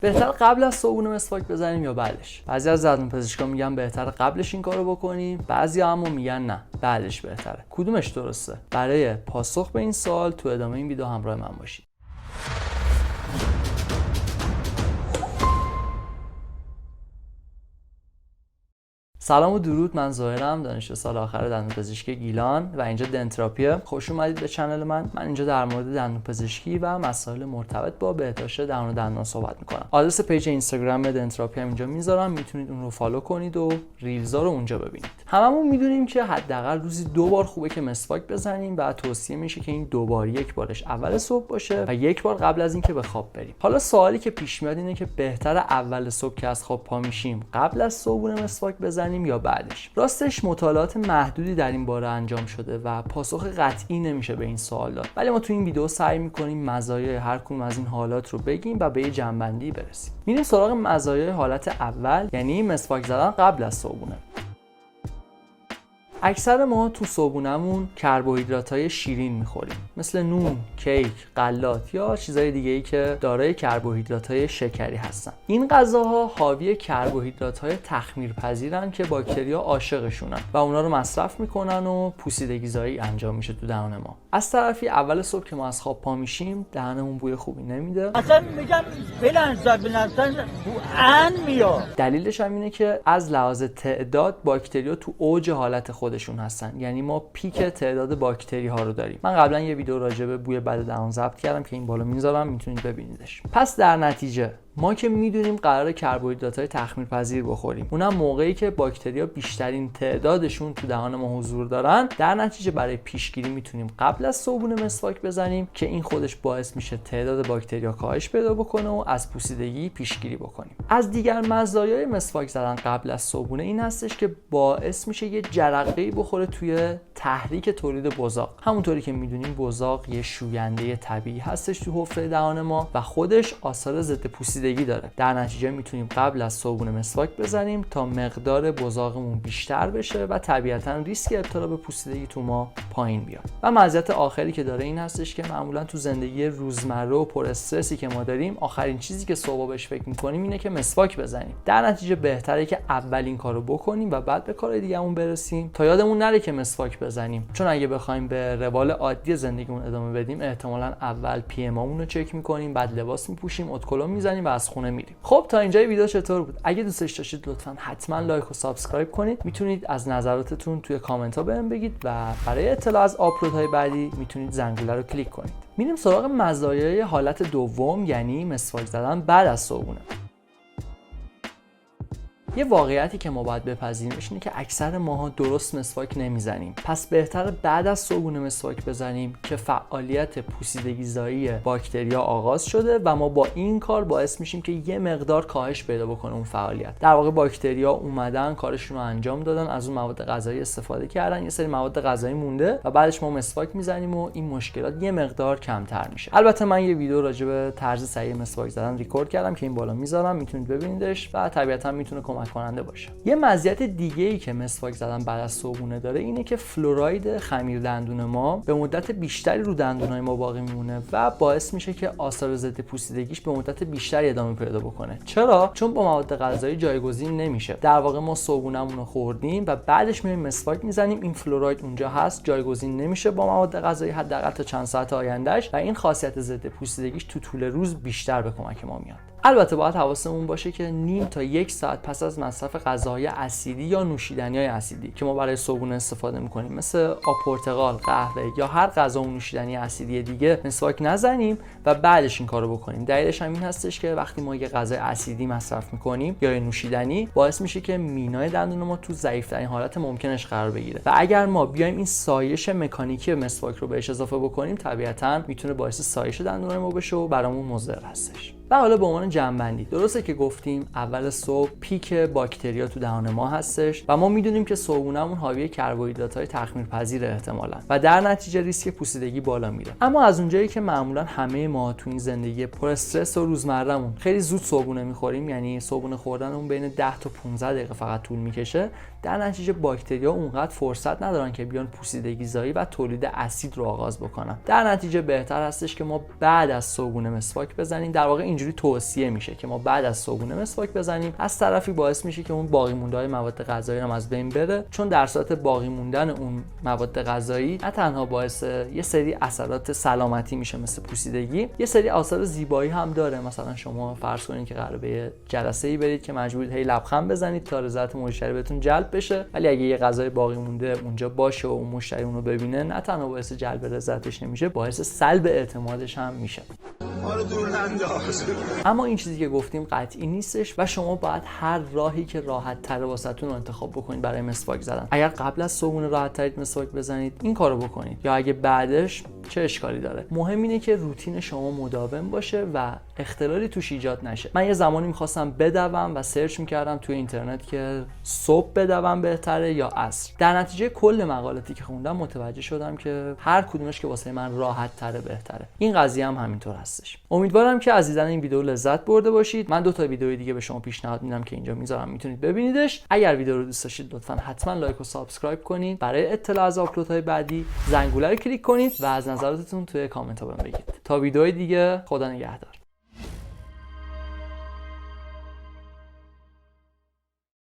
بهتر قبل از صبحونه مسواک بزنیم یا بعدش؟ بعضی از دندونپزشکا میگن بهتر قبلش این کارو بکنیم، بعضیا اما میگن نه بعدش بهتره. کدومش درسته؟ برای پاسخ به این سوال تو ادامه این ویدیو همراه من باشید. سلام و درود، من ظاهرم، دانشجو سال آخر دندونپزشکی گیلان و اینجا دنتراپیه. خوش اومدید به چنل من اینجا در مورد دندونپزشکی و مسائل مرتبط با بهداشت دهان و دندان صحبت میکنم. آدرس پیج اینستاگرام دنتراپی هم اینجا میذارم، میتونید اون رو فالو کنید و ریلزا رو اونجا ببینید. هممون میدونیم که حداقل روزی 2 بار خوبه که مسواک بزنیم و توصیه میشه که این 2 بار، یک بارش اول صبح باشه و یک بار قبل از اینکه به خواب بریم. حالا سوالی که پیش میاد اینه که بهتر اول صبح که از خواب پا میشیم قبل از صبحونه مسواک بزنیم یا بعدش؟ راستش مطالعات محدودی در این باره انجام شده و پاسخ قطعی نمیشه به این سوال داد، ولی ما تو این ویدیو سعی میکنیم مزایای هر کدوم از این حالات رو بگیم و به یه جنبندی برسیم. میریم سراغ مزایای حالت اول، یعنی مسواک زدن قبل از صبحونه. اکثر ما تو صبحونه‌مون کربوهیدرات‌های شیرین می‌خوریم، مثل نون، کیک، غلات یا چیزای دیگه‌ای که دارای کربوهیدرات‌های شکری هستن. این غذاها حاوی کربوهیدرات‌های تخمیرپذیرن که باکتریا عاشقشونن و اونا رو مصرف میکنن و پوسیدگی‌زایی انجام میشه تو دهان ما. از طرفی اول صبح که ما از خواب پا میشیم دهنمون بوی خوبی نمیده. اصلا میگم بلنزاد بو ان میاد. دلیلش هم اینه که از لحاظ تعداد باکتریا تو اوج حالت خودشون هستن، یعنی ما پیک تعداد باکتری ها رو داریم. من قبلا یه ویدیو راجع به بوی بد دهان ضبط کردم که این بالا میذارم، میتونید ببینیدش. پس در نتیجه ما که میدونیم قرار کربوهیدرات‌های تخمیرپذیر بخوریم، اونم موقعی که باکتریا بیشترین تعدادشون تو دهان ما حضور دارن، در نتیجه برای پیشگیری میتونیم قبل از صبحونه مسواک بزنیم که این خودش باعث میشه تعداد باکتریا کاهش پیدا بکنه و از پوسیدگی پیشگیری بکنیم. از دیگر مزایای مسواک زدن قبل از صبحونه این هستش که باعث میشه یه جرقه‌ای بخوره توی تحریک تولید بزاق. همونطوری که میدونیم بزاق یه شوینده طبیعی هستش تو حفره دهان ما و خودش آثار ضد پوسیدگی داره. در نتیجه میتونیم قبل از صبحونه مسواک بزنیم تا مقدار بزاقمون بیشتر بشه و طبیعتاً ریسک ابتلا به پوسیدگی تو ما پایین بیاد. و مزیت آخری که داره این هستش که معمولاً تو زندگی روزمره و پر استرسی که ما داریم، آخرین چیزی که صبح بهش فکر می‌کنیم اینه که مسواک بزنیم. در نتیجه بهتره که اول این کارو بکنیم و بعد به کارهای دیگه‌مون برسیم تا یادمون نره که مسواک بزنیم. چون اگه بخوایم به روال عادی زندگیمون ادامه بدیم، احتمالاً اول پی ام رو چک می‌کنیم، بعد لباس می‌پوشیم، ادکلو می‌زنیم و از خونه میریم. خب تا اینجای ویدیو چطور بود؟ اگه دوستش داشتید لطفاً حتما لایک و سابسکرایب کنید. میتونید از نظراتتون توی کامنت ها بهم بگید و برای اطلاع از آپلودهای بعدی میتونید زنگوله رو کلیک کنید. میریم سراغ مزایای حالت دوم، یعنی مسواک زدن بعد از صبحونه. یه واقعیتی که ما باید بپذیریمش اینه که اکثر ماها درست مسواک نمیزنیم. پس بهتره بعد از صبحونه مسواک بزنیم که فعالیت پوسیدگی‌زایی باکتریا آغاز شده و ما با این کار باعث میشیم که یه مقدار کاهش پیدا بکنه اون فعالیت. در واقع باکتریا اومدن کارشون رو انجام دادن، از اون مواد غذایی استفاده کردن، یه سری مواد غذایی مونده و بعدش ما مسواک میزنیم و این مشکلات یه مقدار کمتر میشه. البته من یه ویدیو راجع به طرز صحیح مسواک زدن ریکورد کردم که این بالا میذارم، میتونید ببینیدش و طبیعتا میتونه کمک کننده باشه. یه مزیت دیگه‌ای که مسواک زدن بعد از صبحونه داره اینه که فلوراید خمیر دندون ما به مدت بیشتری رو دندونای ما باقی میمونه و باعث میشه که آثار ضد پوسیدگیش به مدت بیشتری ادامه پیدا بکنه. چرا؟ چون با مواد غذایی جایگزین نمیشه. در واقع ما صبحونه‌مون رو خوردیم و بعدش میایم مسواک میزنیم، این فلوراید اونجا هست، جایگزین نمیشه با مواد غذایی حداقل تا چند ساعت آیندهش و این خاصیت ضد پوسیدگیش تو طول روز بیشتر به کمک ما میاد. البته باید حواسمون باشه که نیم تا 1 ساعت پس از مصرف غذاهای اسیدی یا نوشیدنی‌های اسیدی که ما برای صبحونه استفاده می‌کنیم، مثل آب پرتقال، قهوه یا هر غذا و نوشیدنی اسیدی دیگه، مسواک نزنیم و بعدش این کارو بکنیم. دلیلش هم این هستش که وقتی ما یه غذای اسیدی مصرف می‌کنیم یا یه نوشیدنی، باعث میشه که مینای دندون ما تو ضعیف‌ترین حالت ممکنش قرار بگیره و اگر ما بیایم این سایش مکانیکی مسواک رو بهش اضافه بکنیم، طبیعتاً میتونه باعث سایش دندون ما بشه و برامون مضر هستش. و حالا به عنوان جمع‌بندی، درسته که گفتیم اول صبح پیک باکتریا تو دهان ما هستش و ما میدونیم که صبحونه‌مون حاوی کربوهیدرات‌های تخمیرپذیر احتمالاً و در نتیجه ریسک پوسیدگی بالا میره. اما از اونجایی که معمولاً همه ما تو این زندگی پر استرس و روزمره‌مون خیلی زود صبحونه می‌خوریم، یعنی صبحونه خوردنمون بین 10 تا 15 دقیقه فقط طول می‌کشه، در نتیجه باکتریا اونقدر فرصت ندارن که بیان پوسیدگی‌زایی و تولید اسید رو آغاز بکنن. در نتیجه بهتر هستش که ما بعد از صبحونه مسواک بزنیم. در واقع اینجوری توصیه میشه که ما بعد از صبحونه مسواک بزنیم. از طرفی باعث میشه که اون باقی مونده‌های مواد غذایی هم از بین بره، چون در صورت باقی موندن اون مواد غذایی نه تنها باعث یه سری اثرات سلامتی میشه مثل پوسیدگی، یه سری آثار زیبایی هم داره. مثلا شما فرض کنید که قراره به یه جلسه‌ای برید که مجبورید هی لبخند بزنید تا رضایت مشتری بهتون جلب بشه، ولی اگه یه غذای باقی مونده اونجا باشه و اون مشتری اونو ببینه، نه تنها باعث جلب رضایتش نمیشه، باعث سلب اعتمادش هم میشه. اما این چیزی که گفتیم قطعی نیستش و شما باید هر راهی که راحت تر واسهتون رو انتخاب بکنید برای مسواک زدن. اگر قبل از صبحونه راحت ترید مسواک بزنید، این کارو بکنید، یا اگه بعدش، چه اشکالی داره؟ مهم اینه که روتین شما مداوم باشه و اختلالی توش ایجاد نشه. من یه زمانی می‌خواستم بدوم و سرچ می‌کردم توی اینترنت که صبح بدوم بهتره یا عصر. در نتیجه کل مقالاتی که خوندم متوجه شدم که هر کدومش که واسه من راحت تره بهتره. این قضیه هم همینطور هستش. امیدوارم که از دیدن این ویدیو لذت برده باشید. من 2 تا ویدیو دیگه به شما پیشنهاد میدم که اینجا میذارم، میتونید ببینیدش. اگر ویدیو رو دوست داشتید لطفاً حتما لایک و سابسکرایب کنید. برای اطلاع از آپلودهای بعدی زنگوله رو کلیک کنید و از نظراتتون توی کامنت ها بهم بگید. تا ویدیوهای دیگه، خدا نگهدار.